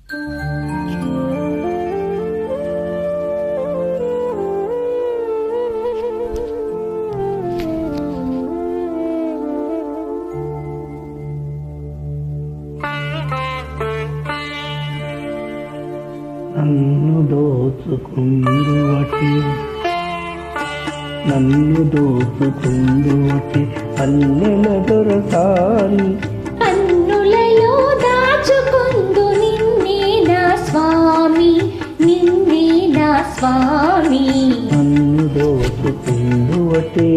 నన్ను దోచుకుందువటి నన్ను దోచుకుందువటి అల్లెల దొరసాని కన్నులలో దాచుకుందు నిన్నే నా స్వామి, నిన్నే నా స్వామి. నన్ను దోచుకుందువటే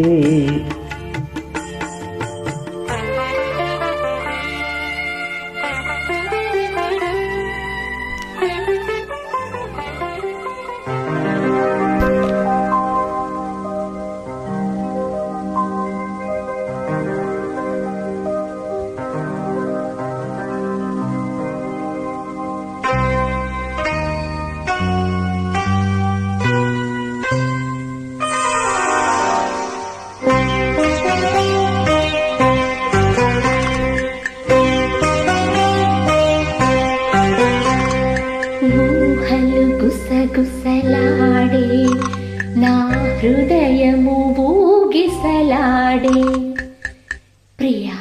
ఊహలు గుసగుసలాడే, నా హృదయము ఊగిసలాడే. ప్రియా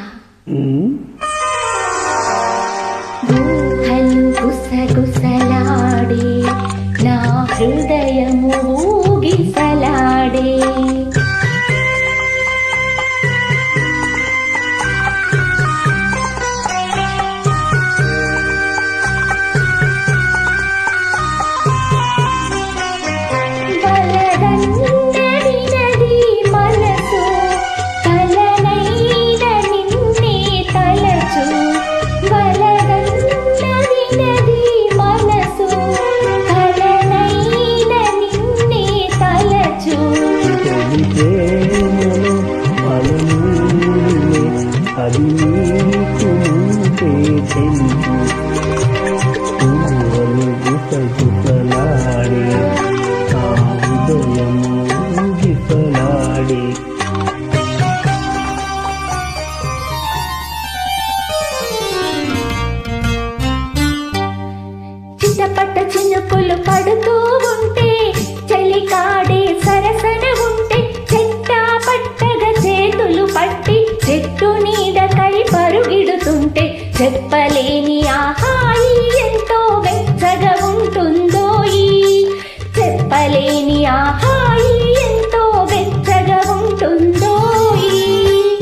ఊహలు గుసగుసలాడే, నా హృదయము ఊగిసలాడే. అది నీకు ముందే తెలుసు. ఊహలు గుసగుసలాడే, నా హృదయము ఊగిసలాడే. చిటపట చినుకులు పడుతూ ఉంటే, చలికాడే సరసన ఉంటే, చెట్టా పట్టగా చేతులు పట్టి చెట్టు నీడకై పరుగిడుతుంటే, చెప్పలేని ఆహాయి ఎంతో వెచ్చగా ఉంటుందోయి. చెప్పలేని ఆహాయి ఎంతో వెచ్చగా ఉంటుందోయి.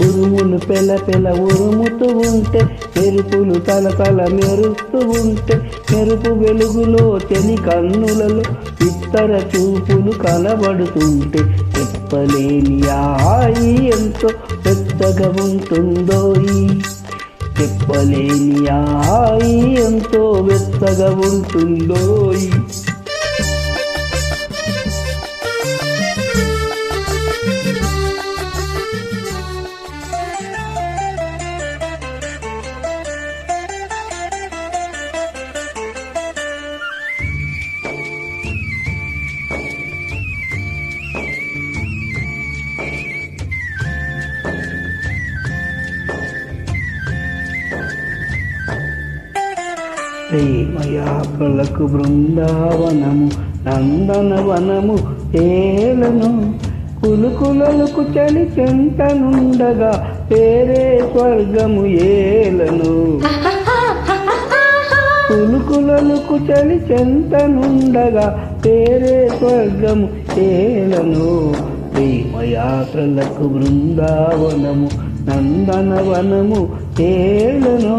ఉరుములు పెల పెల ఉరుముతూ ఉంటే, మెరుపులు తల తల మెరుస్తూ ఉంటే, మెరుపు వెలుగులో చెని కన్నులలో ఇతర చూపులు కనబడుతుంటే, చెప్పలేని ఆయి ఎంతో పెద్దగా ఉంటుందోయి. చెప్పలేని ఆయి ఎంతో వెచ్చగా ఉంటుందోయి. ప్రేమయాత్రలకు బృందావనము నందనవనము తేలను. కులుకులకు చలి చెంతనుండగా పేరే స్వర్గము ఏలను. కులుకులకు చలి చెంతనుండగా పేరే స్వర్గము ఏలను. ప్రేమయాత్రలకు బృందావనము నందనవనము తేలను.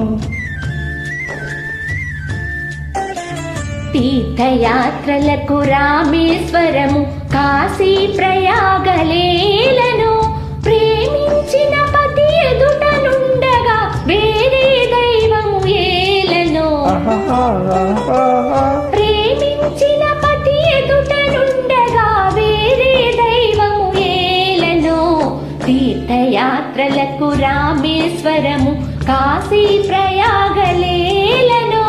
తీర్థయాత్రలకు రామేశ్వరము కాశీ ప్రయాగలేలను. ప్రేమించిన పతి ఎదుటనుండగా వేరే దైవము ఏలను. ప్రేమించిన పతి ఎదుటనుండగా వేరే దైవము ఏలను. తీర్థయాత్రలకు రామేశ్వరము కాశీ ప్రయాగలేలను.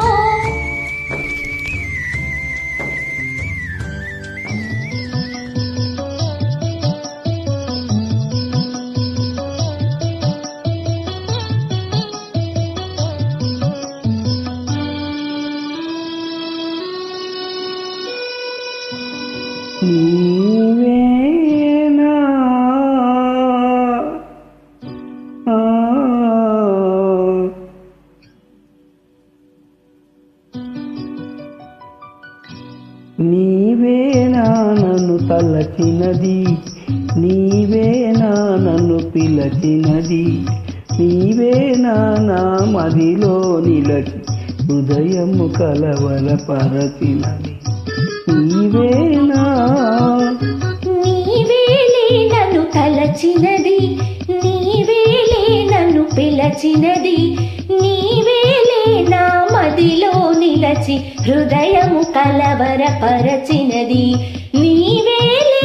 నీవేనా ఆ, నీవేనా నన్ను తలచినది, నీవేనా నన్ను పిలచినది, నీవేనా నా మదిలో నిలచి హృదయము కలవరపరచినది, నీవేనా నీవేలే నన్ను తలచినది, నీవేలే నన్ను పిలచినది, నీవేలే నా మదిలో నిలచి హృదయము కలవరపరచినది, నీవేలే